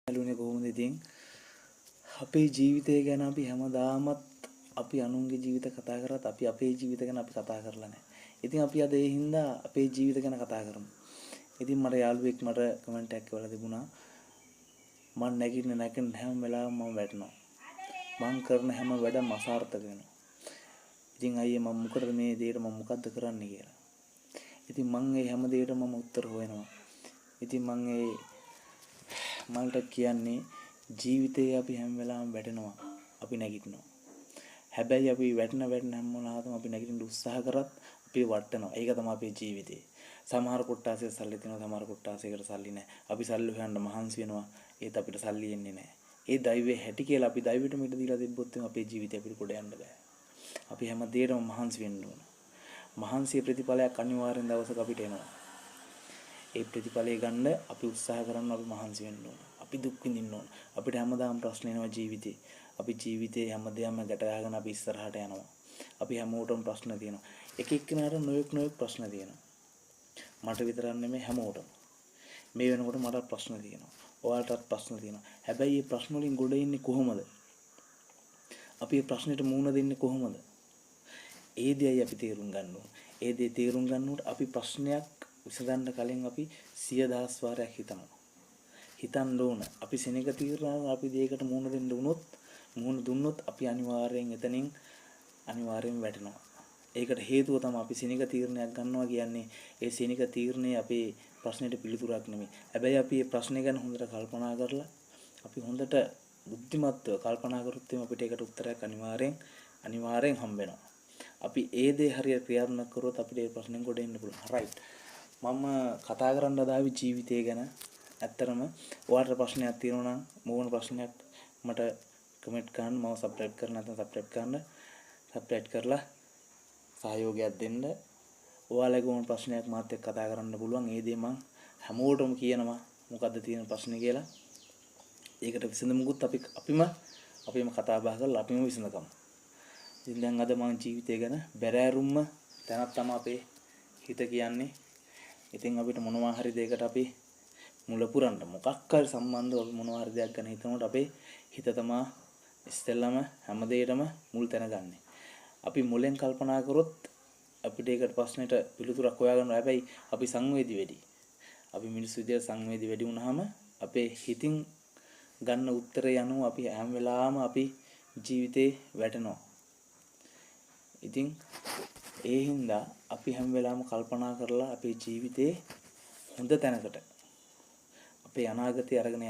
ඇලුනේ කොහොමද ඉතින් අපේ ජීවිතය ගැන අපි හැමදාමත් අපි අනුන්ගේ ජීවිත කතා කරත් අපි අපේ ජීවිත ගැන අපි කතා කරලා නැහැ. ඉතින් අපි අද ඒ හින්දා අපේ ජීවිත ගැන කතා කරමු. ඉතින් මට යාළුවෙක් මට කමෙන්ට් එකක් කරලා තිබුණා. මම නැගිටින හැම වෙලාවෙම මම වැටෙනවා. මම කරන හැම වැඩම අසාර්ථක වෙනවා. ඉතින් අයියේ මම මොකටද මේ දේට මම මොකද්ද කරන්නේ කියලා. ඉතින් මම මේ හැම දෙයකටම මම උත්තර හොයනවා. ඉතින් මම මල්ට කියන්නේ ජීවිතේ අපි හැම වෙලාවෙම වැටෙනවා. අපි නැගිටිනවා. හැබැයි අපි වැටෙන හැම වෙලාවකම අපි නැගිටින්න උත්සාහ කරත් අපි වටනවා. ඒක තමයි අපේ ජීවිතේ. සමහර කොට්ටාසයක සල්ලි තියෙනවා, සමහර කොට්ටාසයකට සල්ලි නැහැ. අපි සල්ලි හොයන්න මහන්සි වෙනවා. ඒත් අපිට සල්ලි එන්නේ නැහැ. ඒ දෛවයේ හැටි කියලා අපි දෛවයට මිට දීලා තිබ්බොත් අපේ ජීවිතේ අපිට කොට යන්න බෑ. අපි හැම දෙයකම මහන්සි වෙන්න ඕන. මහන්සිය ප්‍රතිඵලයක් අනිවාර්යෙන් දවසක අපිට එනවා. ඒ ප්‍රතිඵලය ගන්න අපි උත්සාහ කරන්න අපි මහන්සි වෙන්න ඕන. අපි දුක් විඳින්න ඕන. අපිට හැමදාම ප්‍රශ්න එනවා ජීවිතේ. අපි ජීවිතේ හැමදේම ගැට ගහගෙන අපි ඉස්සරහට යනවා. අපි හැමෝටම ප්‍රශ්න තියෙනවා. එක එක්කෙනාට නොයෙක් ප්‍රශ්න තියෙනවා. මට විතරක් නෙමෙයි හැමෝටම. මේ වෙනකොට මට ප්‍රශ්න තියෙනවා. ඔයාලටත් ප්‍රශ්න තියෙනවා. හැබැයි මේ ප්‍රශ්න වලින් ගොඩ එන්නේ කොහොමද? අපි මේ ප්‍රශ්නෙට මුහුණ දෙන්නේ කොහොමද? ඒ දෙයයි අපි තේරුම් ගන්න ඕන. ඒ දේ තේරුම් ගන්නකොට අපි ප්‍රශ්නයක් විසඳන්න කලින් අපි 100,000 වාරයක් හිතනවා. හිතන්න ඕන. අපි සෙනෙක තීරණාව අපි දෙයකට මුහුණ දෙන්න වුණොත් මුහුණ දුන්නොත් අපි අනිවාර්යෙන් එතනින් වැටෙනවා. ඒකට හේතුව තමයි අපි සෙනෙක තීරණයක් ගන්නවා කියන්නේ ඒ සෙනෙක තීරණය අපේ ප්‍රශ්නෙට පිළිතුරක් නෙමෙයි. හැබැයි අපි මේ ප්‍රශ්නේ ගැන හොඳට කල්පනා කරලා අපි හොඳට බුද්ධිමත්ව කල්පනා කරොත් අපිට ඒකට උත්තරයක් අනිවාර්යෙන් හම්බ වෙනවා. අපි ඒ දේ හරියට ක්‍රියාත්මක කරොත් අපිට ඒ ප්‍රශ්නෙන් ගොඩ එන්න පුළුවන්. රයිට්. මම කතා කරන්න ආවේ ජීවිතය ගැන. ඇත්තරම ඔයාලට ප්‍රශ්නයක් තියෙනවා නම් මොන ප්‍රශ්නයක් මට කමෙන්ට් කරන්න. මම සබ්ස්ක්‍රයිබ් කරන්න නැත්නම් සබ්ස්ක්‍රයිබ් කරලා සහයෝගයක් දෙන්න. ඔයාලගේ ඕන ප්‍රශ්නයක් මාත් එක්ක කතා කරන්න පුළුවන්. ඒ දේ මම හැමෝටම කියනවා මොකද්ද තියෙන ප්‍රශ්නේ කියලා. ඒකට විසඳුමකුත් අපිම කතා බහ කරලා අපිම විසඳගමු. ඉතින් දැන් අද මම ජීවිතය ගැන බැරෑරුම්ම දැනක් තමයි අපේ හිත කියන්නේ. ඉතින් අපිට මොනවා හරි දෙයකට අපි මුල පුරන්න මොකක් හරි සම්බන්ධව අපි මොනවා හරි දෙයක් ගැන හිතනකොට අපේ හිත තමයි ඉස්සෙල්ලාම හැම දෙයකටම මුල් තැන ගන්නෙ. අපි මුලෙන් කල්පනා කරොත් අපිට ඒකට ප්‍රශ්නෙට පිළිතුරක් හොයාගන්න. හැබැයි අපි සංවේදී වෙඩි. අපි මිනිස්සු විදියට සංවේදී වැඩි වුණාම අපේ හිතින් ගන්න උත්තරය යනවා අපි හැම වෙලාවම අපි ජීවිතේ වැටෙනවා. ඉතින් ඒ හින්දා අපි හැම වෙලාවම කල්පනා කරලා අපේ ජීවිතේ හොඳ තැනකට අපේ අනාගතය අරගෙන